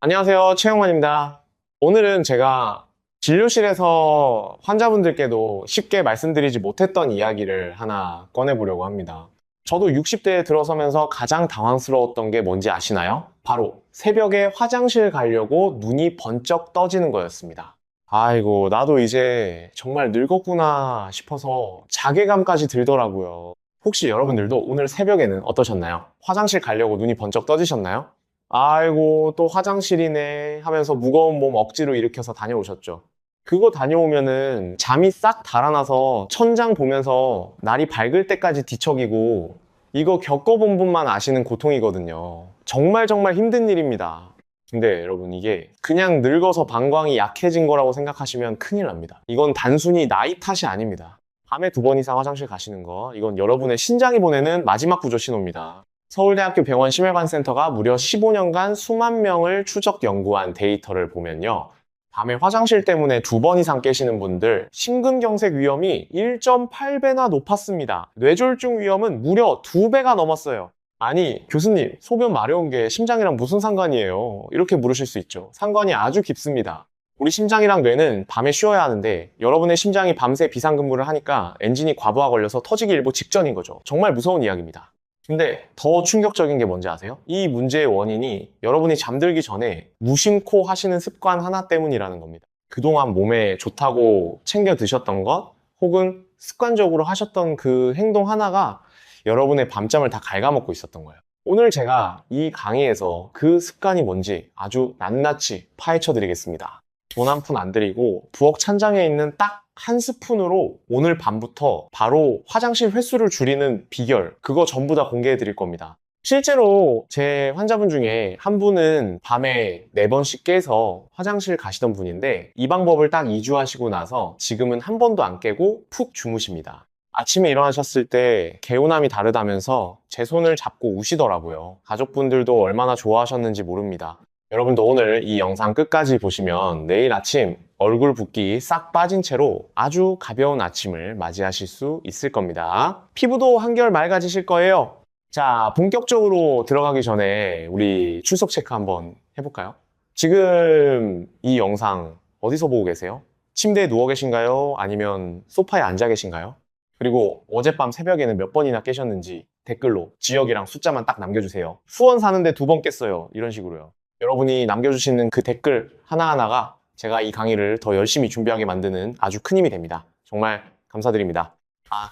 안녕하세요. 최영만입니다. 오늘은 제가 진료실에서 환자분들께도 쉽게 말씀드리지 못했던 이야기를 하나 꺼내보려고 합니다. 저도 60대에 들어서면서 가장 당황스러웠던 게 뭔지 아시나요? 바로 새벽에 화장실 가려고 눈이 번쩍 떠지는 거였습니다. 아이고, 나도 이제 정말 늙었구나 싶어서 자괴감까지 들더라고요. 혹시 여러분들도 오늘 새벽에는 어떠셨나요? 화장실 가려고 눈이 번쩍 떠지셨나요? 아이고, 또 화장실이네 하면서 무거운 몸 억지로 일으켜서 다녀오셨죠. 그거 다녀오면은 잠이 싹 달아나서 천장 보면서 날이 밝을 때까지 뒤척이고, 이거 겪어본 분만 아시는 고통이거든요. 정말 정말 힘든 일입니다. 근데 여러분, 이게 그냥 늙어서 방광이 약해진 거라고 생각하시면 큰일 납니다. 이건 단순히 나이 탓이 아닙니다. 밤에 2번 이상 화장실 가시는 거, 이건 여러분의 신장이 보내는 마지막 구조 신호입니다. 서울대학교 병원 심혈관센터가 무려 15년간 수만 명을 추적 연구한 데이터를 보면요. 밤에 화장실 때문에 2번 이상 깨시는 분들 심근경색 위험이 1.8배나 높았습니다. 뇌졸중 위험은 무려 2배가 넘었어요. 아니, 교수님, 소변 마려운 게 심장이랑 무슨 상관이에요? 이렇게 물으실 수 있죠. 상관이 아주 깊습니다. 우리 심장이랑 뇌는 밤에 쉬어야 하는데 여러분의 심장이 밤새 비상근무를 하니까 엔진이 과부하 걸려서 터지기 일보 직전인 거죠. 정말 무서운 이야기입니다. 근데 더 충격적인 게 뭔지 아세요? 이 문제의 원인이 여러분이 잠들기 전에 무심코 하시는 습관 하나 때문이라는 겁니다. 그동안 몸에 좋다고 챙겨 드셨던 것 혹은 습관적으로 하셨던 그 행동 하나가 여러분의 밤잠을 다 갉아먹고 있었던 거예요. 오늘 제가 이 강의에서 그 습관이 뭔지 아주 낱낱이 파헤쳐 드리겠습니다. 돈 한 푼 안 들이고 부엌 찬장에 있는 딱 한 스푼으로 오늘 밤부터 바로 화장실 횟수를 줄이는 비결, 그거 전부 다 공개해 드릴 겁니다. 실제로 제 환자분 중에 한 분은 밤에 4번씩 깨서 화장실 가시던 분인데 이 방법을 딱 2주 하시고 나서 지금은 한 번도 안 깨고 푹 주무십니다. 아침에 일어나셨을 때 개운함이 다르다면서 제 손을 잡고 우시더라고요. 가족분들도 얼마나 좋아하셨는지 모릅니다. 여러분도 오늘 이 영상 끝까지 보시면 내일 아침 얼굴 붓기 싹 빠진 채로 아주 가벼운 아침을 맞이하실 수 있을 겁니다. 피부도 한결 맑아지실 거예요. 자, 본격적으로 들어가기 전에 우리 출석 체크 한번 해볼까요? 지금 이 영상 어디서 보고 계세요? 침대에 누워 계신가요? 아니면 소파에 앉아 계신가요? 그리고 어젯밤 새벽에는 몇 번이나 깨셨는지 댓글로 지역이랑 숫자만 딱 남겨주세요. 수원 사는데 2번 깼어요. 이런 식으로요. 여러분이 남겨주시는 그 댓글 하나하나가 제가 이 강의를 더 열심히 준비하게 만드는 아주 큰 힘이 됩니다. 정말 감사드립니다.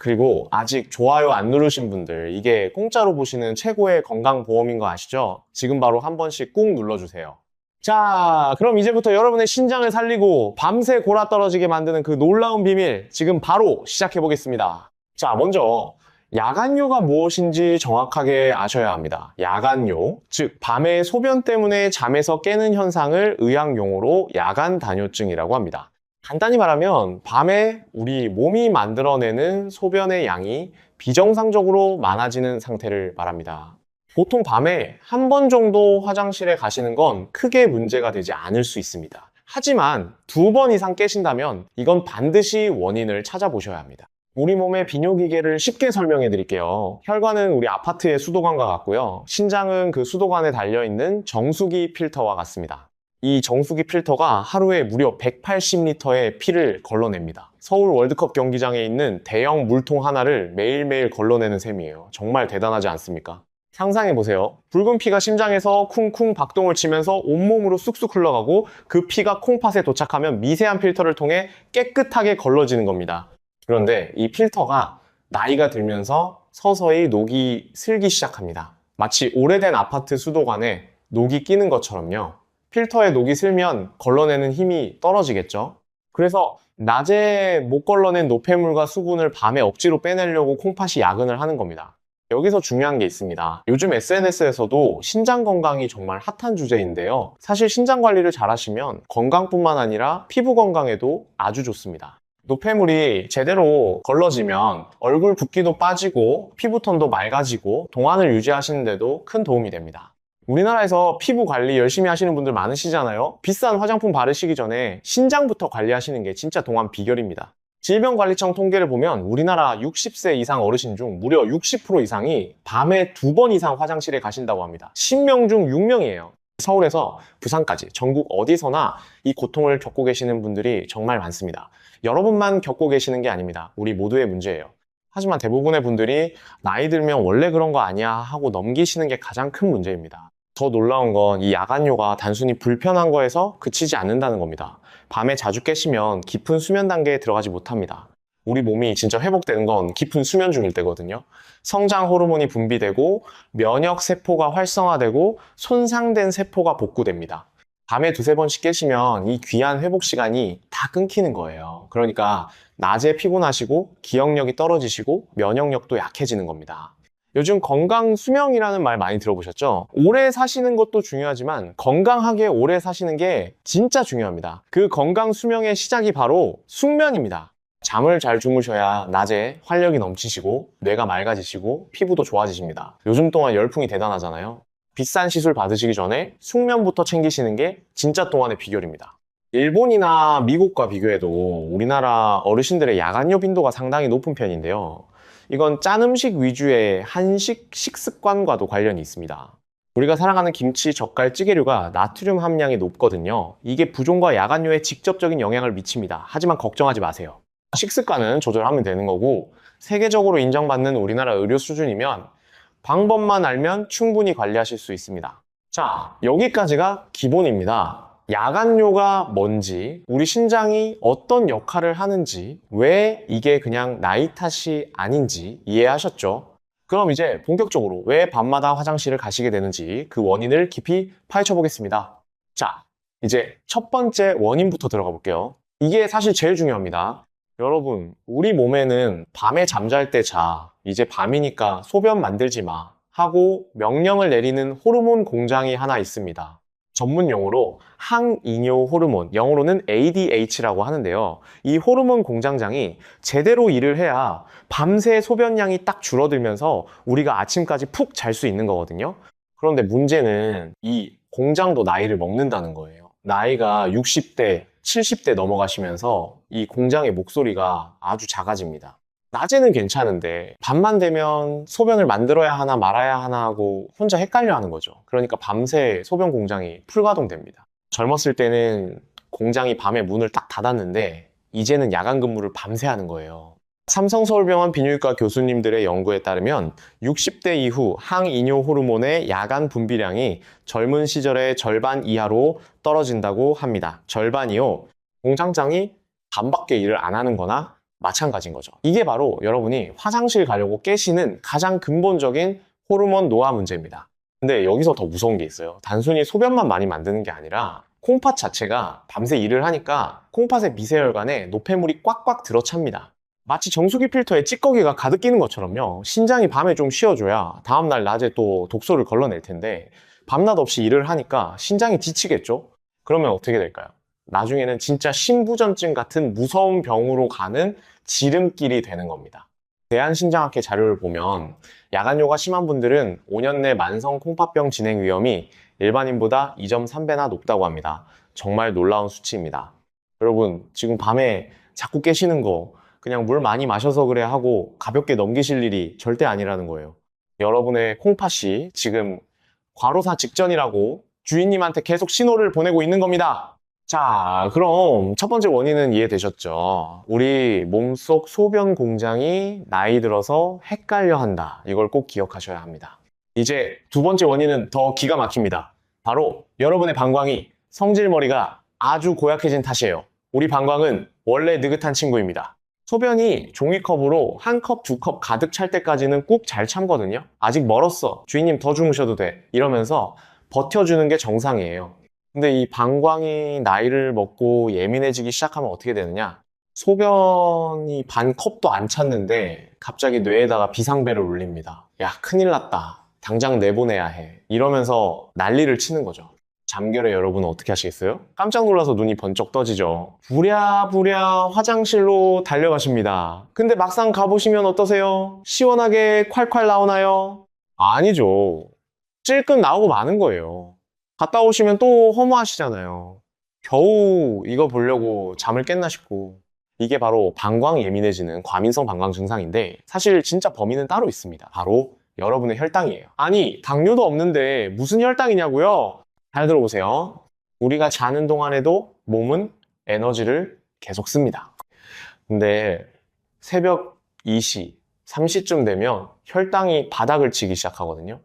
그리고 아직 좋아요 안 누르신 분들, 이게 공짜로 보시는 최고의 건강보험인 거 아시죠? 지금 바로 한 번씩 꾹 눌러주세요. 자, 그럼 이제부터 여러분의 신장을 살리고 밤새 골아 떨어지게 만드는 그 놀라운 비밀, 지금 바로 시작해 보겠습니다. 자, 먼저 야간요가 무엇인지 정확하게 아셔야 합니다. 야간요, 즉 밤에 소변 때문에 잠에서 깨는 현상을 의학용어로 야간단요증이라고 합니다. 간단히 말하면 밤에 우리 몸이 만들어내는 소변의 양이 비정상적으로 많아지는 상태를 말합니다. 보통 밤에 한 번 정도 화장실에 가시는 건 크게 문제가 되지 않을 수 있습니다. 하지만 2번 이상 깨신다면 이건 반드시 원인을 찾아보셔야 합니다. 우리 몸의 비뇨기계를 쉽게 설명해 드릴게요. 혈관은 우리 아파트의 수도관과 같고요. 신장은 그 수도관에 달려있는 정수기 필터와 같습니다. 이 정수기 필터가 하루에 무려 180리터의 피를 걸러냅니다. 서울 월드컵 경기장에 있는 대형 물통 하나를 매일매일 걸러내는 셈이에요. 정말 대단하지 않습니까? 상상해보세요. 붉은 피가 심장에서 쿵쿵 박동을 치면서 온몸으로 쑥쑥 흘러가고 그 피가 콩팥에 도착하면 미세한 필터를 통해 깨끗하게 걸러지는 겁니다. 그런데 이 필터가 나이가 들면서 서서히 녹이 슬기 시작합니다. 마치 오래된 아파트 수도관에 녹이 끼는 것처럼요. 필터에 녹이 슬면 걸러내는 힘이 떨어지겠죠. 그래서 낮에 못 걸러낸 노폐물과 수분을 밤에 억지로 빼내려고 콩팥이 야근을 하는 겁니다. 여기서 중요한 게 있습니다. 요즘 SNS에서도 신장 건강이 정말 핫한 주제인데요. 사실 신장 관리를 잘 하시면 건강뿐만 아니라 피부 건강에도 아주 좋습니다. 노폐물이 제대로 걸러지면 얼굴 붓기도 빠지고 피부톤도 맑아지고 동안을 유지하시는데도 큰 도움이 됩니다. 우리나라에서 피부 관리 열심히 하시는 분들 많으시잖아요. 비싼 화장품 바르시기 전에 신장부터 관리하시는 게 진짜 동안 비결입니다. 질병관리청 통계를 보면 우리나라 60세 이상 어르신 중 무려 60% 이상이 밤에 2번 이상 화장실에 가신다고 합니다. 10명 중 6명이에요. 서울에서 부산까지 전국 어디서나 이 고통을 겪고 계시는 분들이 정말 많습니다. 여러분만 겪고 계시는 게 아닙니다. 우리 모두의 문제예요. 하지만 대부분의 분들이 나이 들면 원래 그런 거 아니야 하고 넘기시는 게 가장 큰 문제입니다. 더 놀라운 건 이 야간요가 단순히 불편한 거에서 그치지 않는다는 겁니다. 밤에 자주 깨시면 깊은 수면 단계에 들어가지 못합니다. 우리 몸이 진짜 회복되는 건 깊은 수면 중일 때거든요. 성장 호르몬이 분비되고 면역 세포가 활성화되고 손상된 세포가 복구됩니다. 밤에 두세 번씩 깨시면 이 귀한 회복 시간이 다 끊기는 거예요. 그러니까 낮에 피곤하시고 기억력이 떨어지시고 면역력도 약해지는 겁니다. 요즘 건강 수명이라는 말 많이 들어보셨죠? 오래 사시는 것도 중요하지만 건강하게 오래 사시는 게 진짜 중요합니다. 그 건강 수명의 시작이 바로 숙면입니다. 잠을 잘 주무셔야 낮에 활력이 넘치시고 뇌가 맑아지시고 피부도 좋아지십니다. 요즘 동안 열풍이 대단하잖아요. 비싼 시술 받으시기 전에 숙면부터 챙기시는 게 진짜 동안의 비결입니다. 일본이나 미국과 비교해도 우리나라 어르신들의 야간요 빈도가 상당히 높은 편인데요. 이건 짠 음식 위주의 한식 식습관과도 관련이 있습니다. 우리가 사랑하는 김치, 젓갈, 찌개류가 나트륨 함량이 높거든요. 이게 부종과 야간요에 직접적인 영향을 미칩니다. 하지만 걱정하지 마세요. 식습관은 조절하면 되는 거고 세계적으로 인정받는 우리나라 의료 수준이면 방법만 알면 충분히 관리하실 수 있습니다. 자, 여기까지가 기본입니다. 야간요가 뭔지, 우리 신장이 어떤 역할을 하는지, 왜 이게 그냥 나이 탓이 아닌지 이해하셨죠? 그럼 이제 본격적으로 왜 밤마다 화장실을 가시게 되는지 그 원인을 깊이 파헤쳐 보겠습니다. 자, 이제 첫 번째 원인부터 들어가 볼게요. 이게 사실 제일 중요합니다. 여러분, 우리 몸에는 밤에 잠잘 때 자, 이제 밤이니까 소변 만들지 마 하고 명령을 내리는 호르몬 공장이 하나 있습니다. 전문 용어로 항이뇨 호르몬, 영어로는 ADH라고 하는데요. 이 호르몬 공장장이 제대로 일을 해야 밤새 소변량이 딱 줄어들면서 우리가 아침까지 푹 잘 수 있는 거거든요. 그런데 문제는 이 공장도 나이를 먹는다는 거예요. 나이가 60대, 70대 넘어가시면서 이 공장의 목소리가 아주 작아집니다. 낮에는 괜찮은데 밤만 되면 소변을 만들어야 하나 말아야 하나 하고 혼자 헷갈려 하는 거죠. 그러니까 밤새 소변 공장이 풀가동됩니다. 젊었을 때는 공장이 밤에 문을 딱 닫았는데 이제는 야간 근무를 밤새 하는 거예요. 삼성서울병원 비뇨기과 교수님들의 연구에 따르면 60대 이후 항이뇨 호르몬의 야간 분비량이 젊은 시절의 절반 이하로 떨어진다고 합니다. 절반이요. 공장장이 밤밖에 일을 안 하는 거나 마찬가지인 거죠. 이게 바로 여러분이 화장실 가려고 깨시는 가장 근본적인 호르몬 노화 문제입니다. 근데 여기서 더 무서운 게 있어요. 단순히 소변만 많이 만드는 게 아니라 콩팥 자체가 밤새 일을 하니까 콩팥의 미세혈관에 노폐물이 꽉꽉 들어찹니다. 마치 정수기 필터에 찌꺼기가 가득 끼는 것처럼요. 신장이 밤에 좀 쉬어줘야 다음날 낮에 또 독소를 걸러낼 텐데 밤낮 없이 일을 하니까 신장이 지치겠죠? 그러면 어떻게 될까요? 나중에는 진짜 심부전증 같은 무서운 병으로 가는 지름길이 되는 겁니다. 대한신장학회 자료를 보면 야간요가 심한 분들은 5년 내 만성 콩팥병 진행 위험이 일반인보다 2.3배나 높다고 합니다. 정말 놀라운 수치입니다. 여러분, 지금 밤에 자꾸 깨시는 거 그냥 물 많이 마셔서 그래 하고 가볍게 넘기실 일이 절대 아니라는 거예요. 여러분의 콩팥이 지금 과로사 직전이라고 주인님한테 계속 신호를 보내고 있는 겁니다. 자, 그럼 첫 번째 원인은 이해되셨죠? 우리 몸속 소변 공장이 나이 들어서 헷갈려 한다. 이걸 꼭 기억하셔야 합니다. 이제 두 번째 원인은 더 기가 막힙니다. 바로 여러분의 방광이 성질머리가 아주 고약해진 탓이에요. 우리 방광은 원래 느긋한 친구입니다. 소변이 종이컵으로 한 컵, 두 컵 가득 찰 때까지는 꾹 잘 참거든요. 아직 멀었어. 주인님 더 주무셔도 돼. 이러면서 버텨주는 게 정상이에요. 근데 이 방광이 나이를 먹고 예민해지기 시작하면 어떻게 되느냐? 소변이 반 컵도 안 찼는데 갑자기 뇌에다가 비상벨을 울립니다. 야, 큰일 났다. 당장 내보내야 해. 이러면서 난리를 치는 거죠. 잠결에 여러분은 어떻게 하시겠어요? 깜짝 놀라서 눈이 번쩍 떠지죠. 부랴부랴 화장실로 달려가십니다. 근데 막상 가보시면 어떠세요? 시원하게 콸콸 나오나요? 아니죠. 찔끔 나오고 마는 거예요. 갔다 오시면 또 허무하시잖아요. 겨우 이거 보려고 잠을 깼나 싶고. 이게 바로 방광 예민해지는 과민성 방광 증상인데 사실 진짜 범인은 따로 있습니다. 바로 여러분의 혈당이에요. 아니, 당뇨도 없는데 무슨 혈당이냐고요? 잘 들어보세요. 우리가 자는 동안에도 몸은 에너지를 계속 씁니다. 근데 새벽 2시, 3시쯤 되면 혈당이 바닥을 치기 시작하거든요.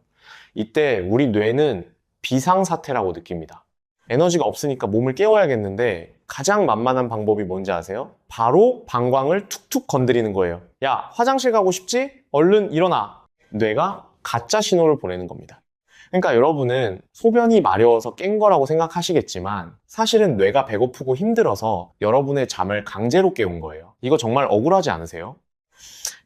이때 우리 뇌는 비상사태라고 느낍니다. 에너지가 없으니까 몸을 깨워야겠는데 가장 만만한 방법이 뭔지 아세요? 바로 방광을 툭툭 건드리는 거예요. 야, 화장실 가고 싶지? 얼른 일어나. 뇌가 가짜 신호를 보내는 겁니다. 그러니까 여러분은 소변이 마려워서 깬 거라고 생각하시겠지만 사실은 뇌가 배고프고 힘들어서 여러분의 잠을 강제로 깨운 거예요. 이거 정말 억울하지 않으세요?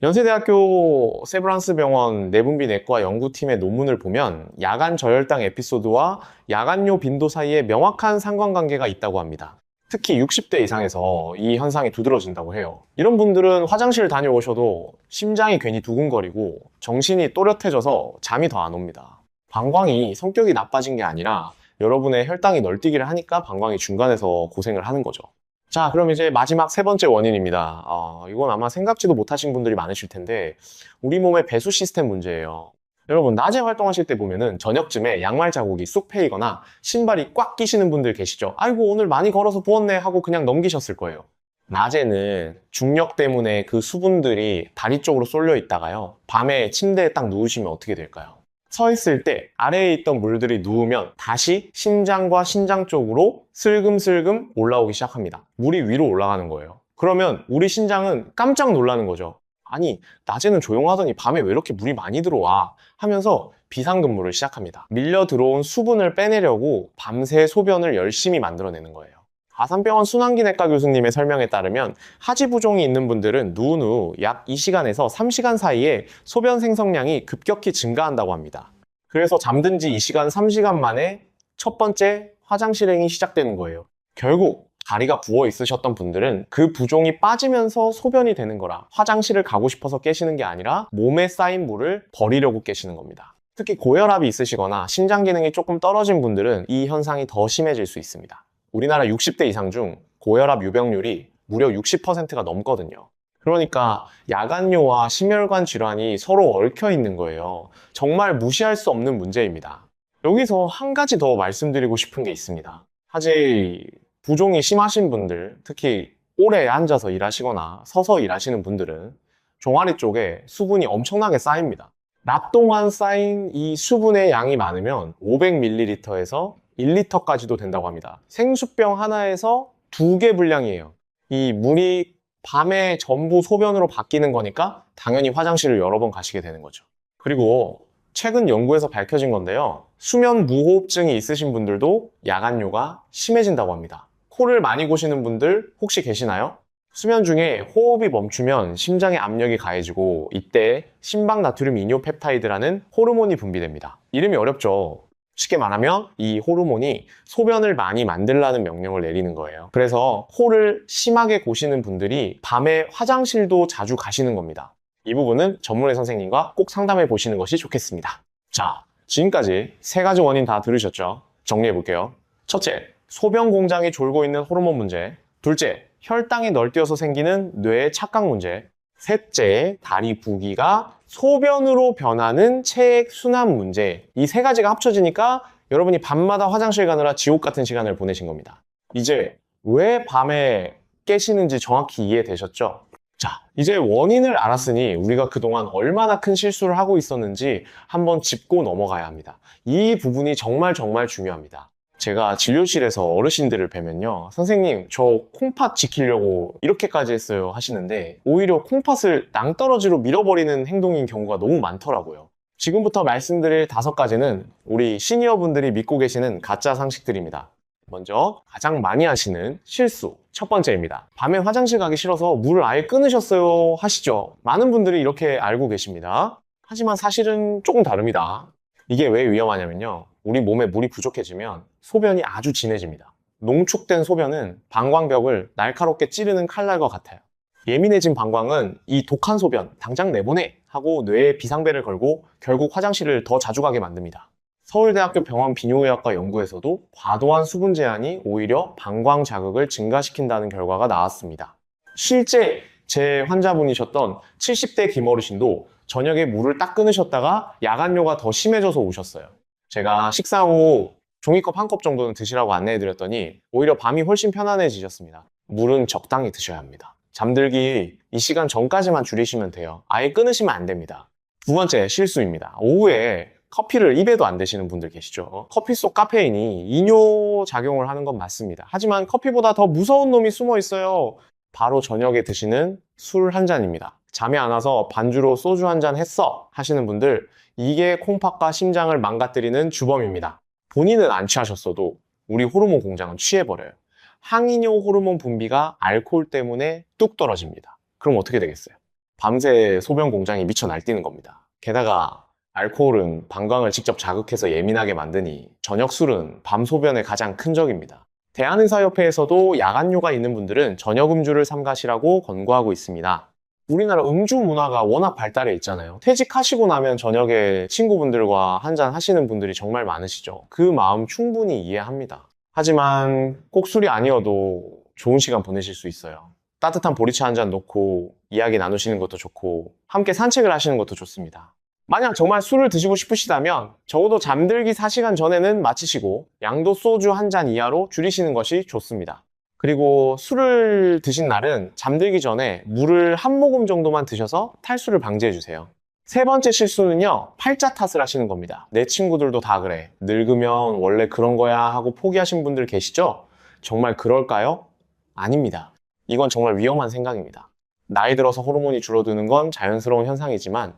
연세대학교 세브란스 병원 내분비 내과 연구팀의 논문을 보면 야간 저혈당 에피소드와 야간요 빈도 사이에 명확한 상관관계가 있다고 합니다. 특히 60대 이상에서 이 현상이 두드러진다고 해요. 이런 분들은 화장실 다녀오셔도 심장이 괜히 두근거리고 정신이 또렷해져서 잠이 더 안 옵니다. 방광이 성격이 나빠진 게 아니라 여러분의 혈당이 널뛰기를 하니까 방광이 중간에서 고생을 하는 거죠. 자, 그럼 이제 마지막 세 번째 원인입니다. 이건 아마 생각지도 못하신 분들이 많으실 텐데 우리 몸의 배수 시스템 문제예요. 여러분, 낮에 활동하실 때 보면은 저녁쯤에 양말 자국이 쑥 패이거나 신발이 꽉 끼시는 분들 계시죠? 아이고, 오늘 많이 걸어서 부었네 하고 그냥 넘기셨을 거예요. 낮에는 중력 때문에 그 수분들이 다리 쪽으로 쏠려 있다가요, 밤에 침대에 딱 누우시면 어떻게 될까요? 서 있을 때 아래에 있던 물들이 누우면 다시 심장과 신장 쪽으로 슬금슬금 올라오기 시작합니다. 물이 위로 올라가는 거예요. 그러면 우리 신장은 깜짝 놀라는 거죠. 아니, 낮에는 조용하더니 밤에 왜 이렇게 물이 많이 들어와? 하면서 비상근무를 시작합니다. 밀려 들어온 수분을 빼내려고 밤새 소변을 열심히 만들어내는 거예요. 아산병원 순환기내과 교수님의 설명에 따르면 하지부종이 있는 분들은 누운 후 약 2시간에서 3시간 사이에 소변 생성량이 급격히 증가한다고 합니다. 그래서 잠든 지 2시간, 3시간 만에 첫 번째 화장실행이 시작되는 거예요. 결국 다리가 부어 있으셨던 분들은 그 부종이 빠지면서 소변이 되는 거라 화장실을 가고 싶어서 깨시는 게 아니라 몸에 쌓인 물을 버리려고 깨시는 겁니다. 특히 고혈압이 있으시거나 신장 기능이 조금 떨어진 분들은 이 현상이 더 심해질 수 있습니다. 우리나라 60대 이상 중 고혈압 유병률이 무려 60%가 넘거든요. 그러니까 야간요와 심혈관 질환이 서로 얽혀 있는 거예요. 정말 무시할 수 없는 문제입니다. 여기서 한 가지 더 말씀드리고 싶은 게 있습니다. 사실 부종이 심하신 분들, 특히 오래 앉아서 일하시거나 서서 일하시는 분들은 종아리 쪽에 수분이 엄청나게 쌓입니다. 낮 동안 쌓인 이 수분의 양이 많으면 500ml에서 1리터까지도 된다고 합니다. 생수병 하나에서 2개 분량이에요. 이 물이 밤에 전부 소변으로 바뀌는 거니까 당연히 화장실을 여러 번 가시게 되는 거죠. 그리고 최근 연구에서 밝혀진 건데요. 수면 무호흡증이 있으신 분들도 야간요가 심해진다고 합니다. 코를 많이 고시는 분들 혹시 계시나요? 수면 중에 호흡이 멈추면 심장의 압력이 가해지고 이때 심박나트륨 이뇨펩타이드라는 호르몬이 분비됩니다. 이름이 어렵죠? 쉽게 말하면 이 호르몬이 소변을 많이 만들라는 명령을 내리는 거예요. 그래서 코를 심하게 고시는 분들이 밤에 화장실도 자주 가시는 겁니다. 이 부분은 전문의 선생님과 꼭 상담해 보시는 것이 좋겠습니다. 자, 지금까지 세 가지 원인 다 들으셨죠? 정리해 볼게요. 첫째, 소변 공장이 졸고 있는 호르몬 문제. 둘째, 혈당이 널뛰어서 생기는 뇌의 착각 문제. 셋째, 다리 부기가 소변으로 변하는 체액 순환 문제. 이 세 가지가 합쳐지니까 여러분이 밤마다 화장실 가느라 지옥 같은 시간을 보내신 겁니다. 이제 왜 밤에 깨시는지 정확히 이해되셨죠? 자, 이제 원인을 알았으니 우리가 그동안 얼마나 큰 실수를 하고 있었는지 한번 짚고 넘어가야 합니다. 이 부분이 정말 중요합니다. 제가 진료실에서 어르신들을 뵈면요, 선생님 저 콩팥 지키려고 이렇게까지 했어요 하시는데 오히려 콩팥을 낭떠러지로 밀어버리는 행동인 경우가 너무 많더라고요. 지금부터 말씀드릴 5가지는 우리 시니어분들이 믿고 계시는 가짜 상식들입니다. 먼저 가장 많이 하시는 실수 첫 번째입니다. 밤에 화장실 가기 싫어서 물을 아예 끊으셨어요 하시죠. 많은 분들이 이렇게 알고 계십니다. 하지만 사실은 조금 다릅니다. 이게 왜 위험하냐면요, 우리 몸에 물이 부족해지면 소변이 아주 진해집니다. 농축된 소변은 방광벽을 날카롭게 찌르는 칼날과 같아요. 예민해진 방광은 이 독한 소변 당장 내보내 하고 뇌에 비상벨을 걸고 결국 화장실을 더 자주 가게 만듭니다. 서울대학교 병원 비뇨의학과 연구에서도 과도한 수분 제한이 오히려 방광 자극을 증가시킨다는 결과가 나왔습니다. 실제 제 환자분이셨던 70대 김어르신도 저녁에 물을 딱 끊으셨다가 야간요가 더 심해져서 오셨어요. 제가 식사 후 종이컵 한 컵 정도는 드시라고 안내해드렸더니 오히려 밤이 훨씬 편안해지셨습니다. 물은 적당히 드셔야 합니다. 잠들기 이 시간 전까지만 줄이시면 돼요. 아예 끊으시면 안 됩니다. 두 번째 실수입니다. 오후에 커피를 입에도 안 대시는 분들 계시죠. 커피 속 카페인이 이뇨 작용을 하는 건 맞습니다. 하지만 커피보다 더 무서운 놈이 숨어 있어요. 바로 저녁에 드시는 술 한 잔입니다. 잠이 안 와서 반주로 소주 한 잔 했어 하시는 분들, 이게 콩팥과 심장을 망가뜨리는 주범입니다. 본인은 안 취하셨어도 우리 호르몬 공장은 취해버려요. 항이뇨 호르몬 분비가 알코올 때문에 뚝 떨어집니다. 그럼 어떻게 되겠어요? 밤새 소변 공장이 미쳐 날뛰는 겁니다. 게다가 알코올은 방광을 직접 자극해서 예민하게 만드니 저녁 술은 밤 소변의 가장 큰 적입니다. 대한의사협회에서도 야간뇨가 있는 분들은 저녁 음주를 삼가시라고 권고하고 있습니다. 우리나라 음주 문화가 워낙 발달해 있잖아요. 퇴직하시고 나면 저녁에 친구분들과 한잔 하시는 분들이 정말 많으시죠. 그 마음 충분히 이해합니다. 하지만 꼭 술이 아니어도 좋은 시간 보내실 수 있어요. 따뜻한 보리차 한 잔 놓고 이야기 나누시는 것도 좋고 함께 산책을 하시는 것도 좋습니다. 만약 정말 술을 드시고 싶으시다면 적어도 잠들기 4시간 전에는 마치시고 양도 소주 한 잔 이하로 줄이시는 것이 좋습니다. 그리고 술을 드신 날은 잠들기 전에 물을 한 모금 정도만 드셔서 탈수를 방지해주세요. 세 번째 실수는요, 팔자 탓을 하시는 겁니다. 내 친구들도 다 그래. 늙으면 원래 그런 거야 하고 포기하신 분들 계시죠? 정말 그럴까요? 아닙니다. 이건 정말 위험한 생각입니다. 나이 들어서 호르몬이 줄어드는 건 자연스러운 현상이지만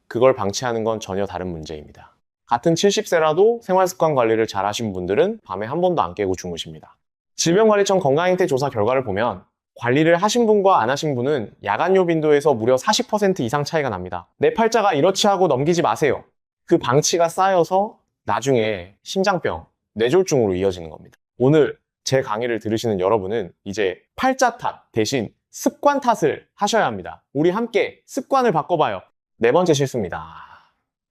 그걸 방치하는 건 전혀 다른 문제입니다. 같은 70세라도 생활습관 관리를 잘 하신 분들은 밤에 한 번도 안 깨고 주무십니다. 질병관리청 건강행태 조사 결과를 보면 관리를 하신 분과 안 하신 분은 야간뇨 빈도에서 무려 40% 이상 차이가 납니다. 내 팔자가 이렇지 하고 넘기지 마세요. 그 방치가 쌓여서 나중에 심장병, 뇌졸중으로 이어지는 겁니다. 오늘 제 강의를 들으시는 여러분은 이제 팔자 탓 대신 습관 탓을 하셔야 합니다. 우리 함께 습관을 바꿔봐요. 네 번째 실수입니다.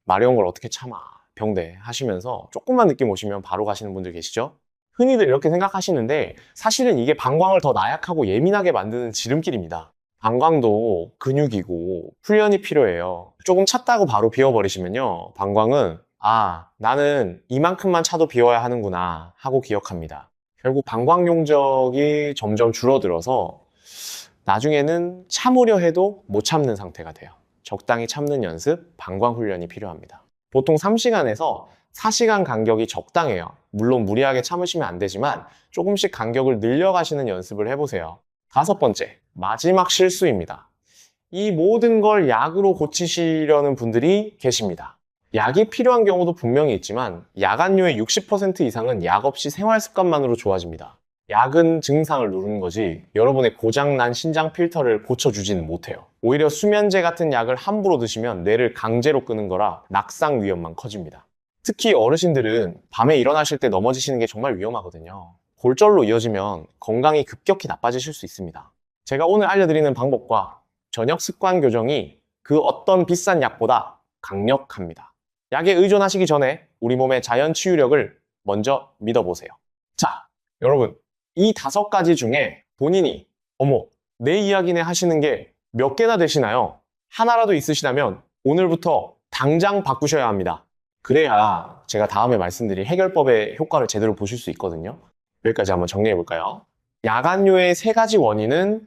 마려운 걸 어떻게 참아, 병대 하시면서 조금만 느낌 오시면 바로 가시는 분들 계시죠? 흔히들 이렇게 생각하시는데 사실은 이게 방광을 더 나약하고 예민하게 만드는 지름길입니다. 방광도 근육이고 훈련이 필요해요. 조금 찼다고 바로 비워버리시면요, 방광은 나는 이만큼만 차도 비워야 하는구나 하고 기억합니다. 결국 방광 용적이 점점 줄어들어서 나중에는 참으려 해도 못 참는 상태가 돼요. 적당히 참는 연습, 방광 훈련이 필요합니다. 보통 3시간에서 4시간 간격이 적당해요. 물론 무리하게 참으시면 안 되지만 조금씩 간격을 늘려가시는 연습을 해보세요. 다섯 번째, 마지막 실수입니다. 이 모든 걸 약으로 고치시려는 분들이 계십니다. 약이 필요한 경우도 분명히 있지만 야간뇨의 60% 이상은 약 없이 생활 습관만으로 좋아집니다. 약은 증상을 누르는 거지 여러분의 고장난 신장 필터를 고쳐주지는 못해요. 오히려 수면제 같은 약을 함부로 드시면 뇌를 강제로 끄는 거라 낙상 위험만 커집니다. 특히 어르신들은 밤에 일어나실 때 넘어지시는 게 정말 위험하거든요. 골절로 이어지면 건강이 급격히 나빠지실 수 있습니다. 제가 오늘 알려드리는 방법과 저녁 습관 교정이 그 어떤 비싼 약보다 강력합니다. 약에 의존하시기 전에 우리 몸의 자연 치유력을 먼저 믿어보세요. 자, 여러분, 이 5가지 중에 본인이 내 이야기네 하시는 게 몇 개나 되시나요? 하나라도 있으시다면 오늘부터 당장 바꾸셔야 합니다. 그래야 제가 다음에 말씀드릴 해결법의 효과를 제대로 보실 수 있거든요. 여기까지 한번 정리해 볼까요? 야간뇨의 3가지 원인은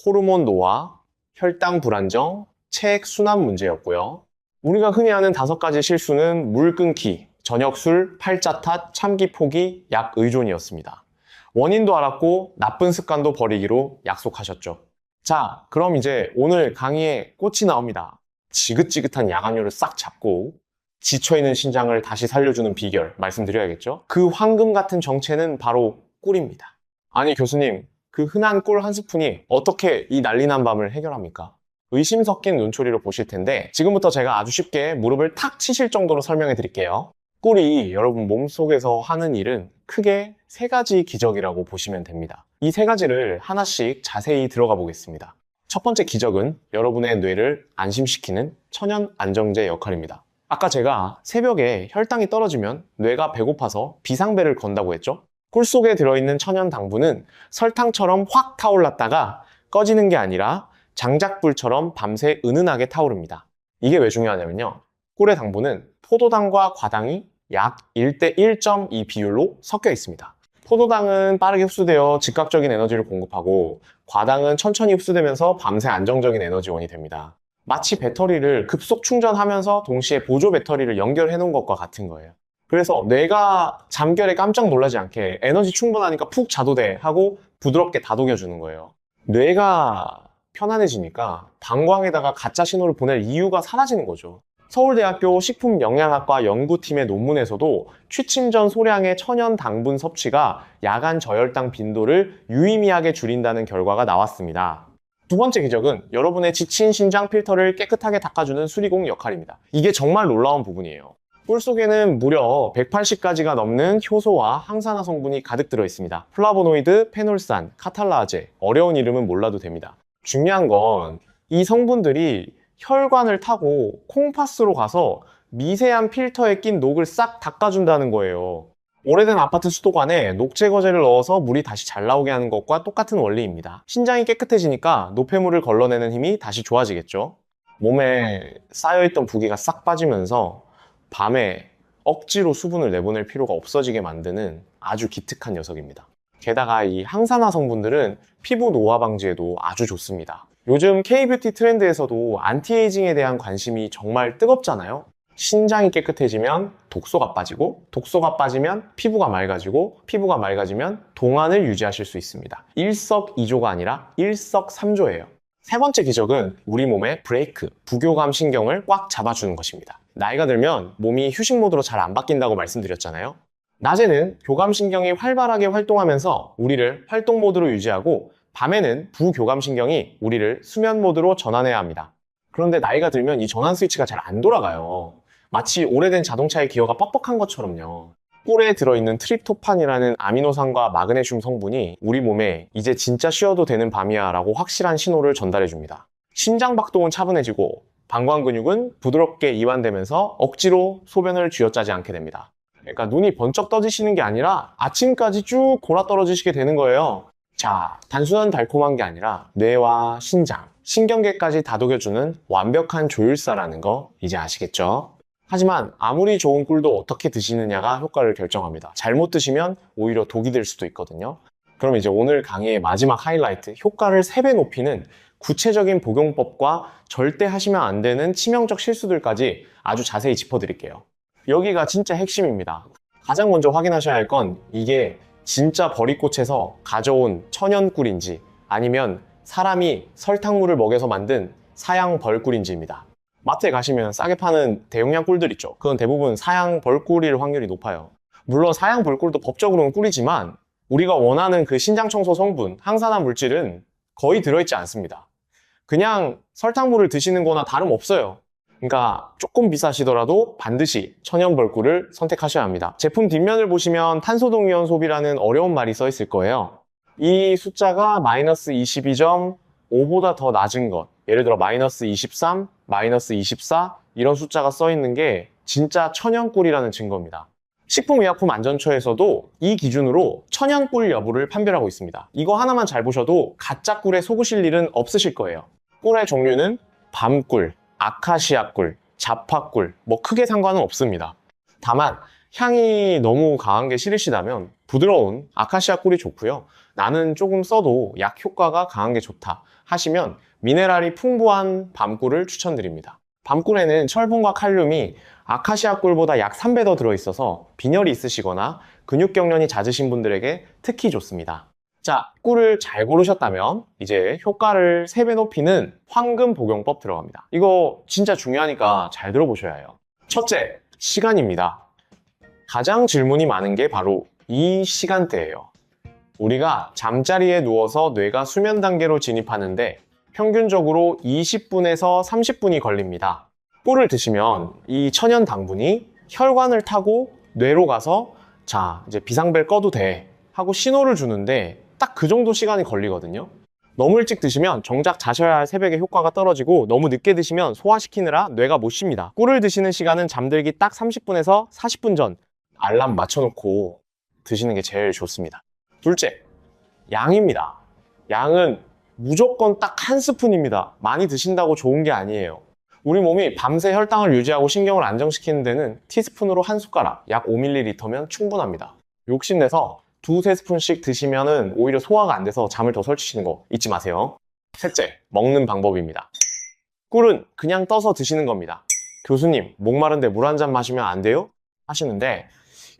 호르몬 노화, 혈당 불안정, 체액 순환 문제였고요. 우리가 흔히 하는 5가지 실수는 물 끊기, 저녁 술, 팔자 탓, 참기 포기, 약 의존이었습니다. 원인도 알았고 나쁜 습관도 버리기로 약속하셨죠. 자, 그럼 이제 오늘 강의에 꽃이 나옵니다. 지긋지긋한 야간뇨를 싹 잡고 지쳐있는 신장을 다시 살려주는 비결 말씀드려야겠죠? 그 황금 같은 정체는 바로 꿀입니다. 아니 교수님, 그 흔한 꿀 한 스푼이 어떻게 이 난리난 밤을 해결합니까? 의심 섞인 눈초리로 보실 텐데 지금부터 제가 아주 쉽게 무릎을 탁 치실 정도로 설명해 드릴게요. 꿀이 여러분 몸속에서 하는 일은 크게 3가지 기적이라고 보시면 됩니다. 이 3가지를 하나씩 자세히 들어가 보겠습니다. 첫 번째 기적은 여러분의 뇌를 안심시키는 천연 안정제 역할입니다. 아까 제가 새벽에 혈당이 떨어지면 뇌가 배고파서 비상벨을 건다고 했죠? 꿀 속에 들어있는 천연 당분은 설탕처럼 확 타올랐다가 꺼지는 게 아니라 장작불처럼 밤새 은은하게 타오릅니다. 이게 왜 중요하냐면요, 꿀의 당분은 포도당과 과당이 약 1대 1.2 비율로 섞여 있습니다. 포도당은 빠르게 흡수되어 즉각적인 에너지를 공급하고 과당은 천천히 흡수되면서 밤새 안정적인 에너지원이 됩니다. 마치 배터리를 급속 충전하면서 동시에 보조 배터리를 연결해 놓은 것과 같은 거예요. 그래서 뇌가 잠결에 깜짝 놀라지 않게 에너지 충분하니까 푹 자도 돼 하고 부드럽게 다독여 주는 거예요. 뇌가 편안해지니까 방광에다가 가짜 신호를 보낼 이유가 사라지는 거죠. 서울대학교 식품영양학과 연구팀의 논문에서도 취침 전 소량의 천연 당분 섭취가 야간 저혈당 빈도를 유의미하게 줄인다는 결과가 나왔습니다. 두 번째 기적은 여러분의 지친 신장 필터를 깨끗하게 닦아주는 수리공 역할입니다. 이게 정말 놀라운 부분이에요. 꿀 속에는 무려 180가지가 넘는 효소와 항산화 성분이 가득 들어 있습니다. 플라보노이드, 페놀산, 카탈라제, 어려운 이름은 몰라도 됩니다. 중요한 건 이 성분들이 혈관을 타고 콩팥으로 가서 미세한 필터에 낀 녹을 싹 닦아준다는 거예요. 오래된 아파트 수도관에 녹 제거제를 넣어서 물이 다시 잘 나오게 하는 것과 똑같은 원리입니다. 신장이 깨끗해지니까 노폐물을 걸러내는 힘이 다시 좋아지겠죠. 몸에 쌓여있던 부기가 싹 빠지면서 밤에 억지로 수분을 내보낼 필요가 없어지게 만드는 아주 기특한 녀석입니다. 게다가 이 항산화 성분들은 피부 노화 방지에도 아주 좋습니다. 요즘 K뷰티 트렌드에서도 안티에이징에 대한 관심이 정말 뜨겁잖아요. 신장이 깨끗해지면 독소가 빠지고, 독소가 빠지면 피부가 맑아지고, 피부가 맑아지면 동안을 유지하실 수 있습니다. 일석이조가 아니라 일석삼조예요. 세 번째 기적은 우리 몸의 브레이크, 부교감 신경을 꽉 잡아주는 것입니다. 나이가 들면 몸이 휴식 모드로 잘 안 바뀐다고 말씀드렸잖아요. 낮에는 교감신경이 활발하게 활동하면서 우리를 활동 모드로 유지하고 밤에는 부교감신경이 우리를 수면 모드로 전환해야 합니다. 그런데 나이가 들면 이 전환 스위치가 잘 안 돌아가요. 마치 오래된 자동차의 기어가 뻑뻑한 것처럼요. 꿀에 들어있는 트립토판이라는 아미노산과 마그네슘 성분이 우리 몸에 이제 진짜 쉬어도 되는 밤이야 라고 확실한 신호를 전달해 줍니다. 심장박동은 차분해지고 방광 근육은 부드럽게 이완되면서 억지로 소변을 쥐어짜지 않게 됩니다. 그러니까 눈이 번쩍 떠지시는 게 아니라 아침까지 쭉 골아 떨어지시게 되는 거예요. 자, 단순한 달콤한 게 아니라 뇌와 신장, 신경계까지 다독여주는 완벽한 조율사라는 거 이제 아시겠죠? 하지만 아무리 좋은 꿀도 어떻게 드시느냐가 효과를 결정합니다. 잘못 드시면 오히려 독이 될 수도 있거든요. 그럼 이제 오늘 강의의 마지막 하이라이트, 효과를 3배 높이는 구체적인 복용법과 절대 하시면 안 되는 치명적 실수들까지 아주 자세히 짚어드릴게요. 여기가 진짜 핵심입니다. 가장 먼저 확인하셔야 할 건 이게 진짜 버릿꽃에서 가져온 천연꿀인지 아니면 사람이 설탕물을 먹여서 만든 사양 벌꿀인지입니다. 마트에 가시면 싸게 파는 대용량 꿀들 있죠. 그건 대부분 사양 벌꿀일 확률이 높아요. 물론 사양 벌꿀도 법적으로는 꿀이지만 우리가 원하는 그 신장청소 성분, 항산화 물질은 거의 들어있지 않습니다. 그냥 설탕물을 드시는 거나 다름없어요. 그러니까 조금 비싸시더라도 반드시 천연 벌꿀을 선택하셔야 합니다. 제품 뒷면을 보시면 탄소동이온 소비라는 어려운 말이 써 있을 거예요. 이 숫자가 마이너스 22.5보다 더 낮은 것, 예를 들어 마이너스 23, 마이너스 24 이런 숫자가 써 있는 게 진짜 천연꿀이라는 증거입니다. 식품의약품안전처에서도 이 기준으로 천연꿀 여부를 판별하고 있습니다. 이거 하나만 잘 보셔도 가짜 꿀에 속으실 일은 없으실 거예요. 꿀의 종류는 밤꿀, 아카시아꿀, 자파꿀, 뭐 크게 상관은 없습니다. 다만 향이 너무 강한 게 싫으시다면 부드러운 아카시아꿀이 좋고요. 나는 조금 써도 약 효과가 강한 게 좋다 하시면 미네랄이 풍부한 밤꿀을 추천드립니다. 밤꿀에는 철분과 칼륨이 아카시아꿀보다 약 3배 더 들어있어서 빈혈이 있으시거나 근육 경련이 잦으신 분들에게 특히 좋습니다. 자, 꿀을 잘 고르셨다면 이제 효과를 3배 높이는 황금 복용법 들어갑니다. 이거 진짜 중요하니까 잘 들어보셔야 해요. 첫째, 시간입니다. 가장 질문이 많은 게 바로 이 시간대예요. 우리가 잠자리에 누워서 뇌가 수면 단계로 진입하는데 평균적으로 20분에서 30분이 걸립니다. 꿀을 드시면 이 천연 당분이 혈관을 타고 뇌로 가서 자, 이제 비상벨 꺼도 돼 하고 신호를 주는데 딱 그 정도 시간이 걸리거든요. 너무 일찍 드시면 정작 자셔야 할 새벽에 효과가 떨어지고 너무 늦게 드시면 소화시키느라 뇌가 못 쉽니다. 꿀을 드시는 시간은 잠들기 딱 30분에서 40분 전 알람 맞춰놓고 드시는 게 제일 좋습니다. 둘째, 양입니다. 양은 무조건 딱 한 스푼입니다. 많이 드신다고 좋은 게 아니에요. 우리 몸이 밤새 혈당을 유지하고 신경을 안정시키는 데는 티스푼으로 한 숟가락, 약 5ml면 충분합니다. 욕심내서 두세 스푼씩 드시면 오히려 소화가 안 돼서 잠을 더 설치시는 거 잊지 마세요. 셋째, 먹는 방법입니다. 꿀은 그냥 떠서 드시는 겁니다. 교수님, 목마른데 물 한 잔 마시면 안 돼요? 하시는데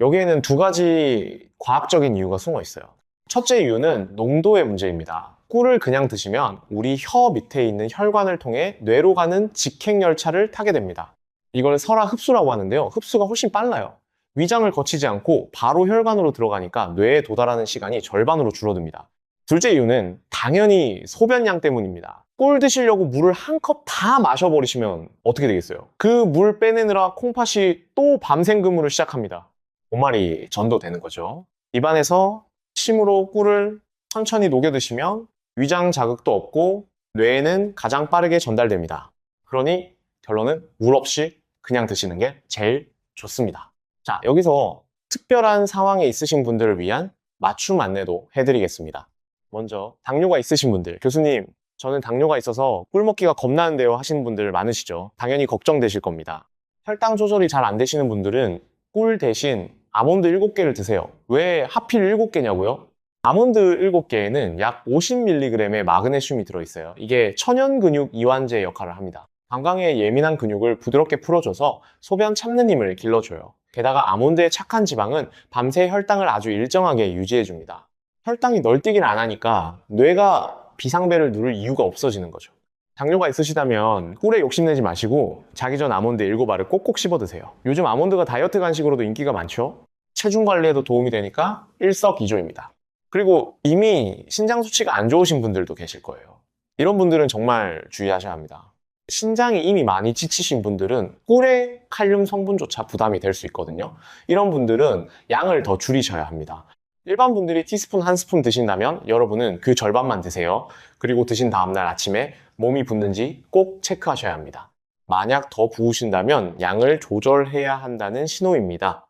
여기에는 두 가지 과학적인 이유가 숨어 있어요. 첫째 이유는 농도의 문제입니다. 꿀을 그냥 드시면 우리 혀 밑에 있는 혈관을 통해 뇌로 가는 직행열차를 타게 됩니다. 이걸 설화 흡수라고 하는데요. 흡수가 훨씬 빨라요. 위장을 거치지 않고 바로 혈관으로 들어가니까 뇌에 도달하는 시간이 절반으로 줄어듭니다. 둘째 이유는 당연히 소변량 때문입니다. 꿀 드시려고 물을 한 컵 다 마셔버리시면 어떻게 되겠어요? 그 물 빼내느라 콩팥이 또 밤샘 근무를 시작합니다. 본말이 전도되는 거죠. 입안에서 침으로 꿀을 천천히 녹여 드시면 위장 자극도 없고 뇌에는 가장 빠르게 전달됩니다. 그러니 결론은 물 없이 그냥 드시는 게 제일 좋습니다. 자, 여기서 특별한 상황에 있으신 분들을 위한 맞춤 안내도 해드리겠습니다. 먼저 당뇨가 있으신 분들, 교수님 저는 당뇨가 있어서 꿀 먹기가 겁나는데요 하시는 분들 많으시죠. 당연히 걱정되실 겁니다. 혈당 조절이 잘 안 되시는 분들은 꿀 대신 아몬드 7개를 드세요. 왜 하필 7개냐고요? 아몬드 7개에는 약 50mg의 마그네슘이 들어있어요. 이게 천연 근육 이완제 역할을 합니다. 방광에 예민한 근육을 부드럽게 풀어줘서 소변 참는 힘을 길러줘요. 게다가 아몬드의 착한 지방은 밤새 혈당을 아주 일정하게 유지해줍니다. 혈당이 널뛰기를 안 하니까 뇌가 비상벨을 누를 이유가 없어지는 거죠. 당뇨가 있으시다면 꿀에 욕심내지 마시고 자기 전 아몬드 7알을 꼭꼭 씹어 드세요. 요즘 아몬드가 다이어트 간식으로도 인기가 많죠. 체중 관리에도 도움이 되니까 일석이조입니다. 그리고 이미 신장 수치가 안 좋으신 분들도 계실 거예요. 이런 분들은 정말 주의하셔야 합니다. 신장이 이미 많이 지치신 분들은 꿀의 칼륨 성분조차 부담이 될 수 있거든요. 이런 분들은 양을 더 줄이셔야 합니다. 일반 분들이 티스푼 한 스푼 드신다면 여러분은 그 절반만 드세요. 그리고 드신 다음날 아침에 몸이 붓는지 꼭 체크하셔야 합니다. 만약 더 부으신다면 양을 조절해야 한다는 신호입니다.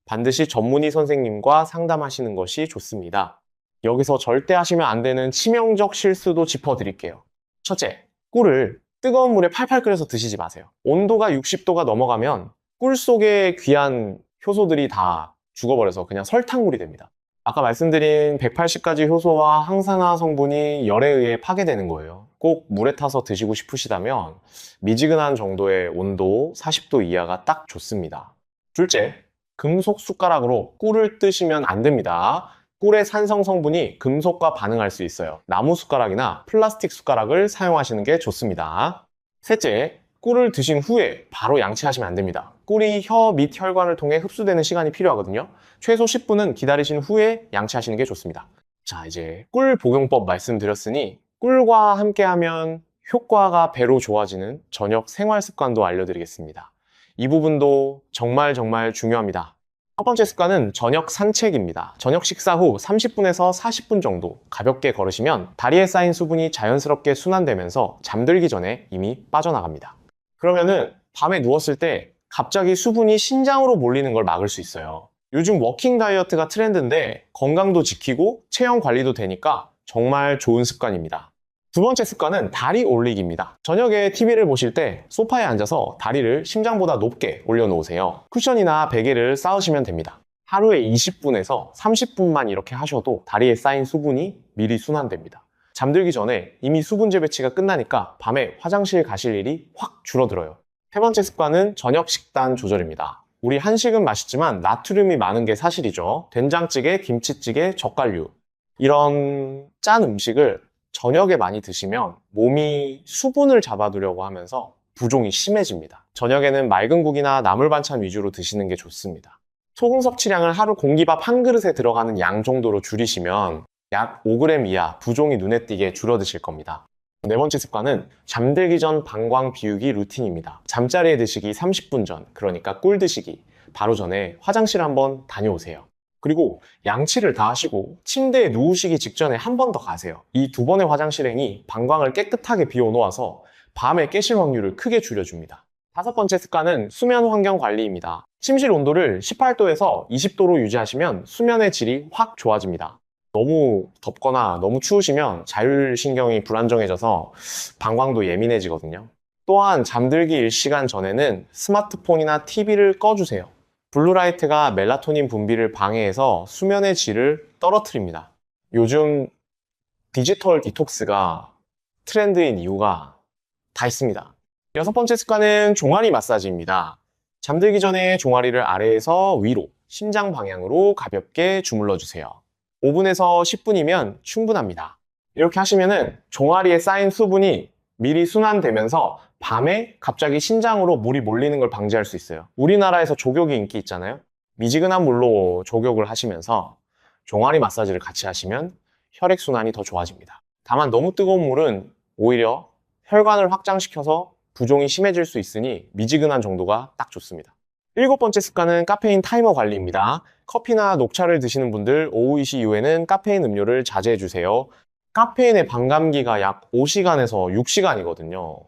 반드시 전문의 선생님과 상담하시는 것이 좋습니다. 여기서 절대 하시면 안 되는 치명적 실수도 짚어드릴게요. 첫째, 꿀을 뜨거운 물에 팔팔 끓여서 드시지 마세요. 온도가 60도가 넘어가면 꿀 속에 귀한 효소들이 다 죽어버려서 그냥 설탕물이 됩니다. 아까 말씀드린 180가지 효소와 항산화 성분이 열에 의해 파괴되는 거예요. 꼭 물에 타서 드시고 싶으시다면 미지근한 정도의 온도 40도 이하가 딱 좋습니다. 둘째, 금속 숟가락으로 꿀을 뜨시면 안 됩니다. 꿀의 산성 성분이 금속과 반응할 수 있어요. 나무 숟가락이나 플라스틱 숟가락을 사용하시는 게 좋습니다. 셋째, 꿀을 드신 후에 바로 양치하시면 안 됩니다. 꿀이 혀 및 혈관을 통해 흡수되는 시간이 필요하거든요. 최소 10분은 기다리신 후에 양치하시는 게 좋습니다. 자, 이제 꿀 복용법 말씀드렸으니 꿀과 함께하면 효과가 배로 좋아지는 저녁 생활 습관도 알려드리겠습니다. 이 부분도 정말 중요합니다. 첫 번째 습관은 저녁 산책입니다. 저녁 식사 후 30분에서 40분 정도 가볍게 걸으시면 다리에 쌓인 수분이 자연스럽게 순환되면서 잠들기 전에 이미 빠져나갑니다. 그러면은 밤에 누웠을 때 갑자기 수분이 신장으로 몰리는 걸 막을 수 있어요. 요즘 워킹 다이어트가 트렌드인데 건강도 지키고 체형 관리도 되니까 정말 좋은 습관입니다. 두 번째 습관은 다리 올리기입니다. 저녁에 TV를 보실 때 소파에 앉아서 다리를 심장보다 높게 올려놓으세요. 쿠션이나 베개를 쌓으시면 됩니다. 하루에 20분에서 30분만 이렇게 하셔도 다리에 쌓인 수분이 미리 순환됩니다. 잠들기 전에 이미 수분 재배치가 끝나니까 밤에 화장실 가실 일이 확 줄어들어요. 세 번째 습관은 저녁 식단 조절입니다. 우리 한식은 맛있지만 나트륨이 많은 게 사실이죠. 된장찌개, 김치찌개, 젓갈류 이런 짠 음식을 저녁에 많이 드시면 몸이 수분을 잡아두려고 하면서 부종이 심해집니다. 저녁에는 맑은 국이나 나물 반찬 위주로 드시는 게 좋습니다. 소금 섭취량을 하루 공기밥 한 그릇에 들어가는 양 정도로 줄이시면 약 5g 이하 부종이 눈에 띄게 줄어드실 겁니다. 네 번째 습관은 잠들기 전 방광 비우기 루틴입니다. 잠자리에 드시기 30분 전, 그러니까 꿀 드시기 바로 전에 화장실 한번 다녀오세요. 그리고 양치를 다 하시고 침대에 누우시기 직전에 한 번 더 가세요. 이 두 번의 화장실행이 방광을 깨끗하게 비워놓아서 밤에 깨실 확률을 크게 줄여줍니다. 다섯 번째 습관은 수면 환경 관리입니다. 침실 온도를 18도에서 20도로 유지하시면 수면의 질이 확 좋아집니다. 너무 덥거나 너무 추우시면 자율신경이 불안정해져서 방광도 예민해지거든요. 또한 잠들기 1시간 전에는 스마트폰이나 TV를 꺼주세요. 블루라이트가 멜라토닌 분비를 방해해서 수면의 질을 떨어뜨립니다. 요즘 디지털 디톡스가 트렌드인 이유가 다 있습니다. 6번째 습관은 종아리 마사지입니다. 잠들기 전에 종아리를 아래에서 위로, 심장 방향으로 가볍게 주물러 주세요. 5분에서 10분이면 충분합니다. 이렇게 하시면은 종아리에 쌓인 수분이 미리 순환되면서 밤에 갑자기 심장으로 물이 몰리는 걸 방지할 수 있어요. 우리나라에서 족욕이 인기 있잖아요. 미지근한 물로 족욕을 하시면서 종아리 마사지를 같이 하시면 혈액순환이 더 좋아집니다. 다만 너무 뜨거운 물은 오히려 혈관을 확장시켜서 부종이 심해질 수 있으니 미지근한 정도가 딱 좋습니다. 7번째 습관은 카페인 타이머 관리입니다. 커피나 녹차를 드시는 분들 오후 2시 이후에는 카페인 음료를 자제해 주세요. 카페인의 반감기가 약 5시간에서 6시간이거든요.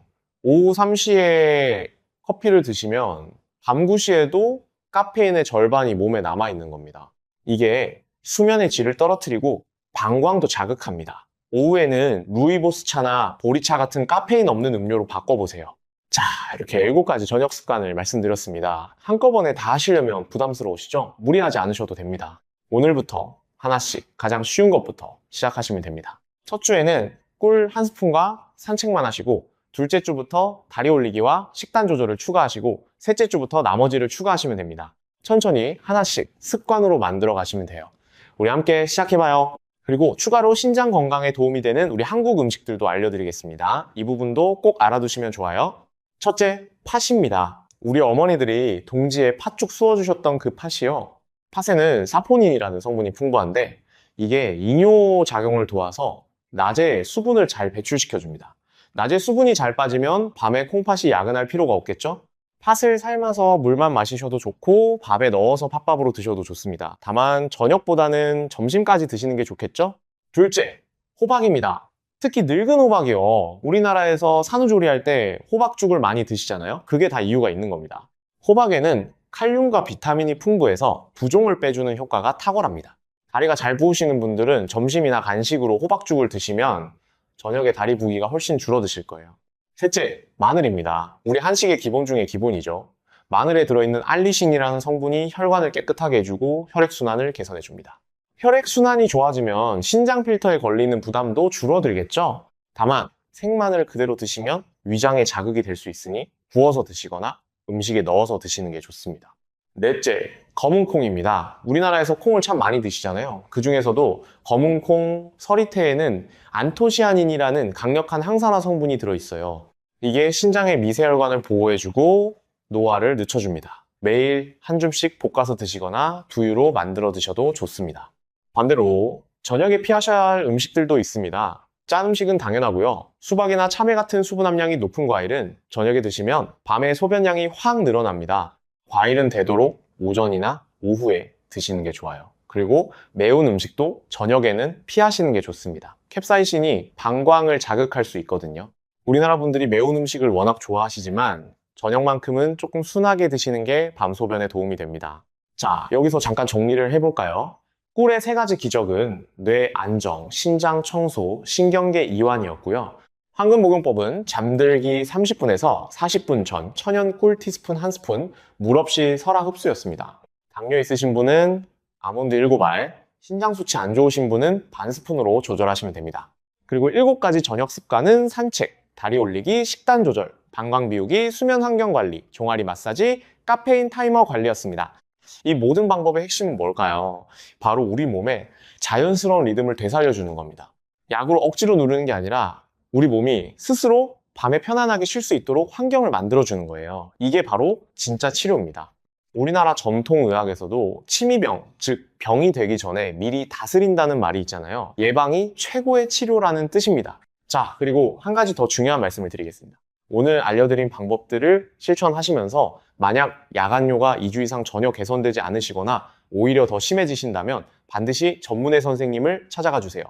오후 3시에 커피를 드시면 밤 9시에도 카페인의 절반이 몸에 남아있는 겁니다. 이게 수면의 질을 떨어뜨리고 방광도 자극합니다. 오후에는 루이보스 차나 보리차 같은 카페인 없는 음료로 바꿔보세요. 자, 이렇게 7가지 저녁 습관을 말씀드렸습니다. 한꺼번에 다 하시려면 부담스러우시죠? 무리하지 않으셔도 됩니다. 오늘부터 하나씩 가장 쉬운 것부터 시작하시면 됩니다. 첫 주에는 꿀 1스푼과 산책만 하시고, 둘째 주부터 다리 올리기와 식단 조절을 추가하시고, 셋째 주부터 나머지를 추가하시면 됩니다. 천천히 하나씩 습관으로 만들어 가시면 돼요. 우리 함께 시작해봐요. 그리고 추가로 신장 건강에 도움이 되는 우리 한국 음식들도 알려드리겠습니다. 이 부분도 꼭 알아두시면 좋아요. 첫째, 팥입니다. 우리 어머니들이 동지에 팥죽 쑤어주셨던 그 팥이요. 팥에는 사포닌이라는 성분이 풍부한데 이게 이뇨 작용을 도와서 낮에 수분을 잘 배출시켜줍니다. 낮에 수분이 잘 빠지면 밤에 콩팥이 야근할 필요가 없겠죠? 팥을 삶아서 물만 마시셔도 좋고 밥에 넣어서 팥밥으로 드셔도 좋습니다. 다만 저녁보다는 점심까지 드시는 게 좋겠죠? 둘째, 호박입니다. 특히 늙은 호박이요. 우리나라에서 산후조리할 때 호박죽을 많이 드시잖아요. 그게 다 이유가 있는 겁니다. 호박에는 칼륨과 비타민이 풍부해서 부종을 빼주는 효과가 탁월합니다. 다리가 잘 부으시는 분들은 점심이나 간식으로 호박죽을 드시면 저녁에 다리 부기가 훨씬 줄어드실 거예요. 셋째, 마늘입니다. 우리 한식의 기본 중에 기본이죠. 마늘에 들어있는 알리신이라는 성분이 혈관을 깨끗하게 해주고 혈액순환을 개선해줍니다. 혈액순환이 좋아지면 신장 필터에 걸리는 부담도 줄어들겠죠? 다만 생마늘 그대로 드시면 위장에 자극이 될 수 있으니 구워서 드시거나 음식에 넣어서 드시는 게 좋습니다. 넷째, 검은콩입니다. 우리나라에서 콩을 참 많이 드시잖아요. 그 중에서도 검은콩, 서리태에는 안토시아닌이라는 강력한 항산화 성분이 들어있어요. 이게 신장의 미세혈관을 보호해주고 노화를 늦춰줍니다. 매일 한 줌씩 볶아서 드시거나 두유로 만들어 드셔도 좋습니다. 반대로 저녁에 피하셔야 할 음식들도 있습니다. 짠 음식은 당연하고요. 수박이나 참외 같은 수분 함량이 높은 과일은 저녁에 드시면 밤에 소변량이 확 늘어납니다. 과일은 되도록 오전이나 오후에 드시는 게 좋아요. 그리고 매운 음식도 저녁에는 피하시는 게 좋습니다. 캡사이신이 방광을 자극할 수 있거든요. 우리나라 분들이 매운 음식을 워낙 좋아하시지만 저녁만큼은 조금 순하게 드시는 게 밤 소변에 도움이 됩니다. 자, 여기서 잠깐 정리를 해볼까요? 꿀의 3가지 기적은 뇌 안정, 신장 청소, 신경계 이완이었고요. 황금목욕법은 잠들기 30분에서 40분 전 천연 꿀 티스푼 1스푼, 물 없이 설화 흡수였습니다. 당뇨 있으신 분은 아몬드 7알, 신장 수치 안 좋으신 분은 반 스푼으로 조절하시면 됩니다. 그리고 7가지 저녁 습관은 산책, 다리 올리기, 식단 조절, 방광 비우기, 수면 환경 관리, 종아리 마사지, 카페인 타이머 관리였습니다. 이 모든 방법의 핵심은 뭘까요? 바로 우리 몸에 자연스러운 리듬을 되살려주는 겁니다. 약으로 억지로 누르는 게 아니라 우리 몸이 스스로 밤에 편안하게 쉴 수 있도록 환경을 만들어주는 거예요. 이게 바로 진짜 치료입니다. 우리나라 전통의학에서도 침이병, 즉 병이 되기 전에 미리 다스린다는 말이 있잖아요. 예방이 최고의 치료라는 뜻입니다. 자, 그리고 한 가지 더 중요한 말씀을 드리겠습니다. 오늘 알려드린 방법들을 실천하시면서 만약 야간뇨가 2주 이상 전혀 개선되지 않으시거나 오히려 더 심해지신다면 반드시 전문의 선생님을 찾아가 주세요.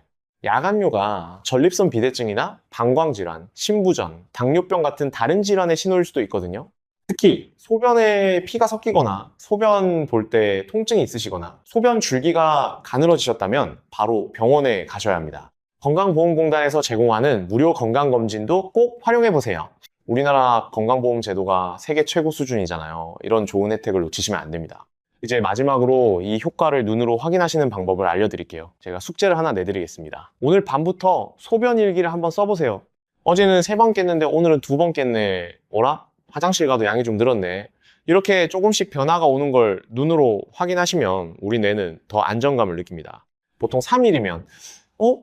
야간뇨가 전립선 비대증이나 방광질환, 신부전, 당뇨병 같은 다른 질환의 신호일 수도 있거든요. 특히 소변에 피가 섞이거나 소변 볼 때 통증이 있으시거나 소변 줄기가 가늘어지셨다면 바로 병원에 가셔야 합니다. 건강보험공단에서 제공하는 무료 건강검진도 꼭 활용해보세요. 우리나라 건강보험 제도가 세계 최고 수준이잖아요. 이런 좋은 혜택을 놓치시면 안 됩니다. 이제 마지막으로 이 효과를 눈으로 확인하시는 방법을 알려드릴게요. 제가 숙제를 하나 내드리겠습니다. 오늘 밤부터 소변 일기를 한번 써보세요. 어제는 3번 깼는데 오늘은 2번 깼네. 어라? 화장실 가도 양이 좀 늘었네. 이렇게 조금씩 변화가 오는 걸 눈으로 확인하시면 우리 뇌는 더 안정감을 느낍니다. 보통 3일이면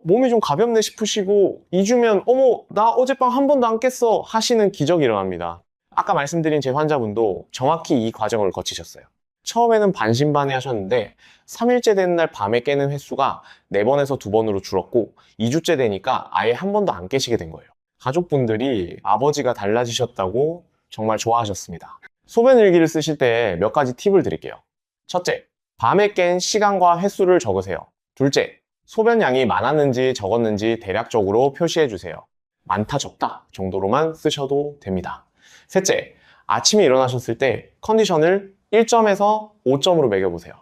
몸이 좀 가볍네 싶으시고 2주면 어머 나 어젯밤 한 번도 안 깼어 하시는 기적이 일어납니다. 아까 말씀드린 제 환자분도 정확히 이 과정을 거치셨어요. 처음에는 반신반의 하셨는데 3일째 되는 날 밤에 깨는 횟수가 4번에서 2번으로 줄었고 2주째 되니까 아예 한 번도 안 깨시게 된 거예요. 가족분들이 아버지가 달라지셨다고 정말 좋아하셨습니다. 소변 일기를 쓰실 때 몇 가지 팁을 드릴게요. 첫째, 밤에 깬 시간과 횟수를 적으세요. 둘째, 소변량이 많았는지 적었는지 대략적으로 표시해 주세요. 많다 적다 정도로만 쓰셔도 됩니다. 셋째, 아침에 일어나셨을 때 컨디션을 1점에서 5점으로 매겨보세요.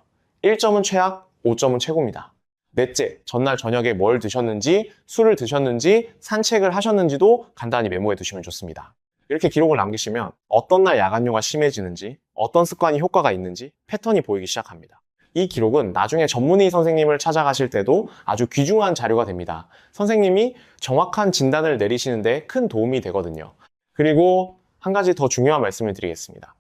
1점은 최악, 5점은 최고입니다. 넷째, 전날 저녁에 뭘 드셨는지, 술을 드셨는지, 산책을 하셨는지도 간단히 메모해 두시면 좋습니다. 이렇게 기록을 남기시면 어떤 날 야간뇨가 심해지는지, 어떤 습관이 효과가 있는지 패턴이 보이기 시작합니다. 이 기록은 나중에 전문의 선생님을 찾아가실 때도 아주 귀중한 자료가 됩니다. 선생님이 정확한 진단을 내리시는데 큰 도움이 되거든요. 그리고 한 가지 더 중요한 말씀을 드리겠습니다.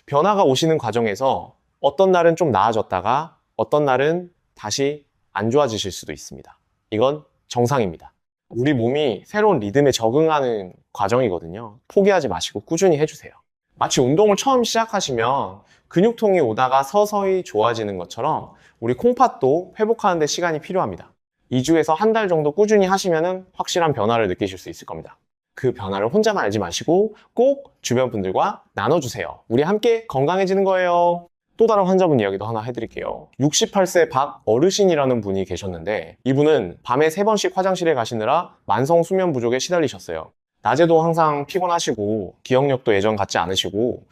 변화가 오시는 과정에서 어떤 날은 좀 나아졌다가 어떤 날은 다시 안 좋아지실 수도 있습니다. 이건 정상입니다. 우리 몸이 새로운 리듬에 적응하는 과정이거든요. 포기하지 마시고 꾸준히 해주세요. 마치 운동을 처음 시작하시면 근육통이 오다가 서서히 좋아지는 것처럼 우리 콩팥도 회복하는 데 시간이 필요합니다. 2주에서 한 달 정도 꾸준히 하시면 확실한 변화를 느끼실 수 있을 겁니다. 그 변화를 혼자만 알지 마시고 꼭 주변 분들과 나눠주세요. 우리 함께 건강해지는 거예요. 또 다른 환자분 이야기도 하나 해드릴게요. 68세 박 어르신이라는 분이 계셨는데 이분은 밤에 3번씩 화장실에 가시느라 만성 수면 부족에 시달리셨어요. 낮에도 항상 피곤하시고 기억력도 예전 같지 않으시고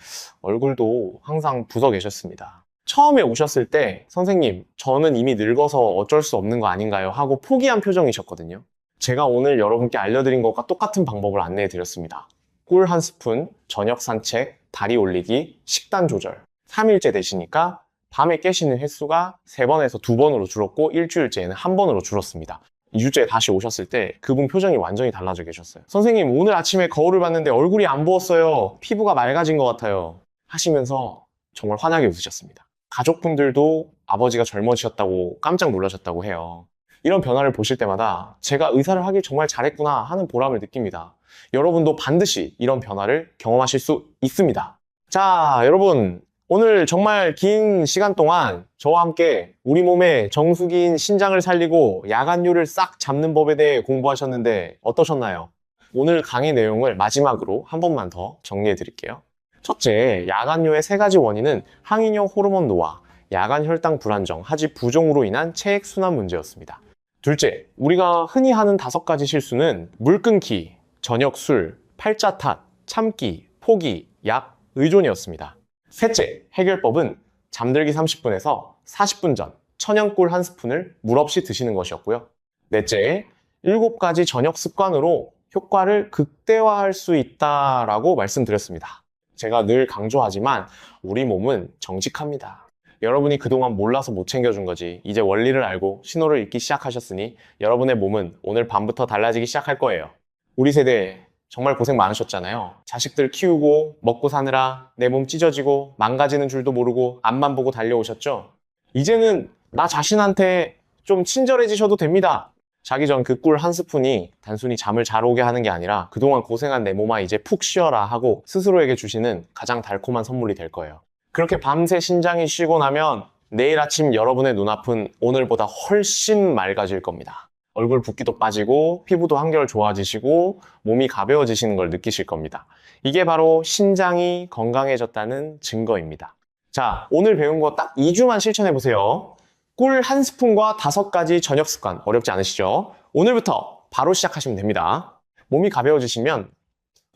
얼굴도 항상 붓어 계셨습니다. 처음에 오셨을 때 선생님 저는 이미 늙어서 어쩔 수 없는 거 아닌가요? 하고 포기한 표정이셨거든요. 제가 오늘 여러분께 알려드린 것과 똑같은 방법을 안내해 드렸습니다. 꿀 1스푼, 저녁 산책, 다리 올리기, 식단 조절. 3일째 되시니까 밤에 깨시는 횟수가 3번에서 2번으로 줄었고 일주일째에는 1번으로 줄었습니다. 2주째에 다시 오셨을 때 그분 표정이 완전히 달라져 계셨어요. 선생님 오늘 아침에 거울을 봤는데 얼굴이 안 부었어요. 피부가 맑아진 것 같아요. 하시면서 정말 환하게 웃으셨습니다. 가족분들도 아버지가 젊어지셨다고 깜짝 놀라셨다고 해요. 이런 변화를 보실 때마다 제가 의사를 하길 정말 잘했구나 하는 보람을 느낍니다. 여러분도 반드시 이런 변화를 경험하실 수 있습니다. 자, 여러분 오늘 정말 긴 시간 동안 저와 함께 우리 몸의 정수기인 신장을 살리고 야간뇨를 싹 잡는 법에 대해 공부하셨는데 어떠셨나요? 오늘 강의 내용을 마지막으로 한 번만 더 정리해 드릴게요. 첫째, 야간뇨의 3가지 원인은 항이뇨 호르몬 노화, 야간 혈당 불안정, 하지 부종으로 인한 체액 순환 문제였습니다. 둘째, 우리가 흔히 하는 5가지 실수는 물 끊기, 저녁 술, 팔자 탓, 참기, 포기, 약, 의존이었습니다. 셋째, 해결법은 잠들기 30분에서 40분 전 천연꿀 1스푼을 물 없이 드시는 것이었고요. 넷째, 7가지 저녁 습관으로 효과를 극대화할 수 있다라고 말씀드렸습니다. 제가 늘 강조하지만 우리 몸은 정직합니다. 여러분이 그동안 몰라서 못 챙겨준 거지 이제 원리를 알고 신호를 읽기 시작하셨으니 여러분의 몸은 오늘 밤부터 달라지기 시작할 거예요. 우리 세대 정말 고생 많으셨잖아요. 자식들 키우고 먹고 사느라 내 몸 찢어지고 망가지는 줄도 모르고 앞만 보고 달려오셨죠? 이제는 나 자신한테 좀 친절해지셔도 됩니다. 자기 전 그 꿀 1스푼이 단순히 잠을 잘 오게 하는 게 아니라 그동안 고생한 내 몸아 이제 푹 쉬어라 하고 스스로에게 주시는 가장 달콤한 선물이 될 거예요. 그렇게 밤새 신장이 쉬고 나면 내일 아침 여러분의 눈앞은 오늘보다 훨씬 맑아질 겁니다. 얼굴 붓기도 빠지고 피부도 한결 좋아지시고 몸이 가벼워지시는 걸 느끼실 겁니다. 이게 바로 신장이 건강해졌다는 증거입니다. 자, 오늘 배운 거 딱 2주만 실천해보세요. 꿀 1스푼과 5가지 저녁 습관 어렵지 않으시죠? 오늘부터 바로 시작하시면 됩니다. 몸이 가벼워지시면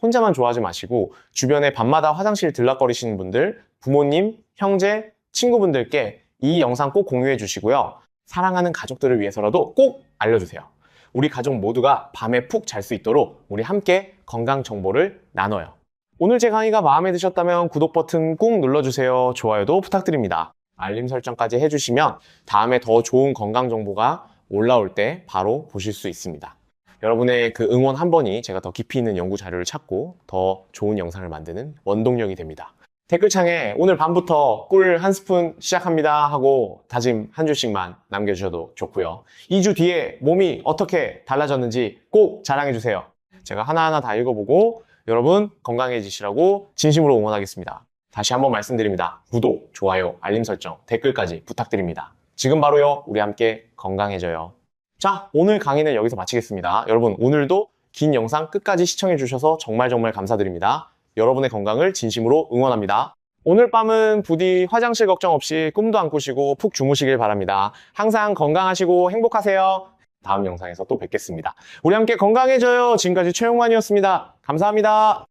혼자만 좋아하지 마시고 주변에 밤마다 화장실 들락거리시는 분들, 부모님, 형제, 친구분들께 이 영상 꼭 공유해 주시고요. 사랑하는 가족들을 위해서라도 꼭 알려주세요. 우리 가족 모두가 밤에 푹 잘 수 있도록 우리 함께 건강 정보를 나눠요. 오늘 제 강의가 마음에 드셨다면 구독 버튼 꾹 눌러주세요. 좋아요도 부탁드립니다. 알림 설정까지 해주시면 다음에 더 좋은 건강 정보가 올라올 때 바로 보실 수 있습니다. 여러분의 그 응원 한 번이 제가 더 깊이 있는 연구 자료를 찾고 더 좋은 영상을 만드는 원동력이 됩니다. 댓글창에 오늘 밤부터 꿀 한 스푼 시작합니다 하고 다짐 한 줄씩만 남겨주셔도 좋고요. 2주 뒤에 몸이 어떻게 달라졌는지 꼭 자랑해주세요. 제가 하나하나 다 읽어보고 여러분 건강해지시라고 진심으로 응원하겠습니다. 다시 한번 말씀드립니다. 구독, 좋아요, 알림 설정, 댓글까지 부탁드립니다. 지금 바로요. 우리 함께 건강해져요. 자, 오늘 강의는 여기서 마치겠습니다. 여러분 오늘도 긴 영상 끝까지 시청해주셔서 정말 감사드립니다. 여러분의 건강을 진심으로 응원합니다. 오늘 밤은 부디 화장실 걱정 없이 꿈도 안 꾸시고 푹 주무시길 바랍니다. 항상 건강하시고 행복하세요. 다음 영상에서 또 뵙겠습니다. 우리 함께 건강해져요. 지금까지 최용만이었습니다. 감사합니다.